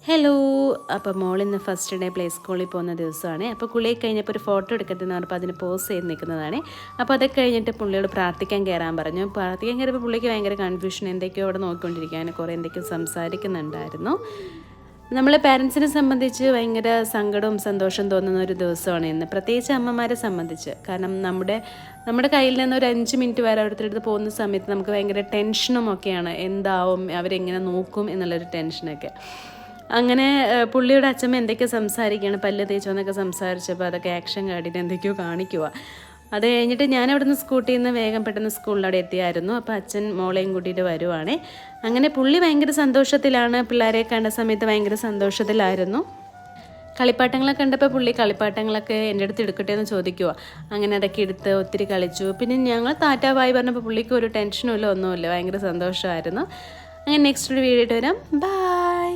Hello, അപ്പോൾ മോളിന്ന് first day play സ്കൂളിൽ പോകുന്ന ദിവസമാണ്. അപ്പോൾ കുളിയൊക്കെ കഴിഞ്ഞപ്പോൾ ഒരു ഫോട്ടോ എടുക്കട്ടെന്ന് പറഞ്ഞപ്പോൾ അതിന് പോസ് ചെയ്ത് നിൽക്കുന്നതാണ്. അപ്പോൾ അതൊക്കെ കഴിഞ്ഞിട്ട് പുള്ളിയോട് പ്രാർത്ഥിക്കാൻ കയറാൻ പറഞ്ഞു. പ്രാർത്ഥിക്കാൻ കയറിയപ്പോൾ പുള്ളിക്ക് ഭയങ്കര കൺഫ്യൂഷൻ, എന്തൊക്കെയോ അവിടെ നോക്കിക്കൊണ്ടിരിക്കാൻ കുറേ എന്തൊക്കെയോ സംസാരിക്കുന്നുണ്ടായിരുന്നു. നമ്മളെ പാരൻസിനെ സംബന്ധിച്ച് ഭയങ്കര സങ്കടവും സന്തോഷവും തോന്നുന്ന ഒരു ദിവസമാണ് ഇന്ന്, പ്രത്യേകിച്ച് അമ്മമാരെ സംബന്ധിച്ച്. കാരണം നമ്മുടെ കയ്യിൽ നിന്ന് ഒരു 5 മിനിറ്റ് വരെ അടുത്തടുത്ത് പോകുന്ന സമയത്ത് നമുക്ക് ഭയങ്കര ടെൻഷനും ഒക്കെയാണ്. എന്താവും, അവരെങ്ങനെ നോക്കും എന്നുള്ളൊരു ടെൻഷനൊക്കെ. അങ്ങനെ പുള്ളിയുടെ അച്ഛമ്മ എന്തൊക്കെയോ സംസാരിക്കുകയാണ്, പല്ല് തേച്ചോന്നൊക്കെ സംസാരിച്ചപ്പോൾ അതൊക്കെ ആക്ഷൻ കാട്ടിയിട്ട് എന്തൊക്കെയോ കാണിക്കുക. അത് കഴിഞ്ഞിട്ട് ഞാൻ അവിടെ നിന്ന് സ്കൂട്ടിയിൽ നിന്ന് വേഗം പെട്ടെന്ന് സ്കൂളിലവിടെ എത്തിയായിരുന്നു. അപ്പോൾ അച്ഛൻ മോളെയും കൂട്ടിയിട്ട് വരുവാണേ. അങ്ങനെ പുള്ളി ഭയങ്കര സന്തോഷത്തിലാണ്, പിള്ളേരെ കണ്ട സമയത്ത് ഭയങ്കര സന്തോഷത്തിലായിരുന്നു. കളിപ്പാട്ടങ്ങളൊക്കെ കണ്ടപ്പോൾ പുള്ളി കളിപ്പാട്ടങ്ങളൊക്കെ എൻ്റെ അടുത്ത് എടുക്കട്ടെ എന്ന് ചോദിക്കുക. അങ്ങനെ അതൊക്കെ എടുത്ത് ഒത്തിരി കളിച്ചു. പിന്നെ ഞങ്ങൾ താറ്റാവായി പറഞ്ഞപ്പോൾ പുള്ളിക്ക് ഒരു ടെൻഷനും ഇല്ല, ഒന്നുമില്ല, ഭയങ്കര സന്തോഷമായിരുന്നു. അങ്ങനെ നെക്സ്റ്റ് ഒരു വീഡിയോ ആയിട്ട് വരാം. ബൈ.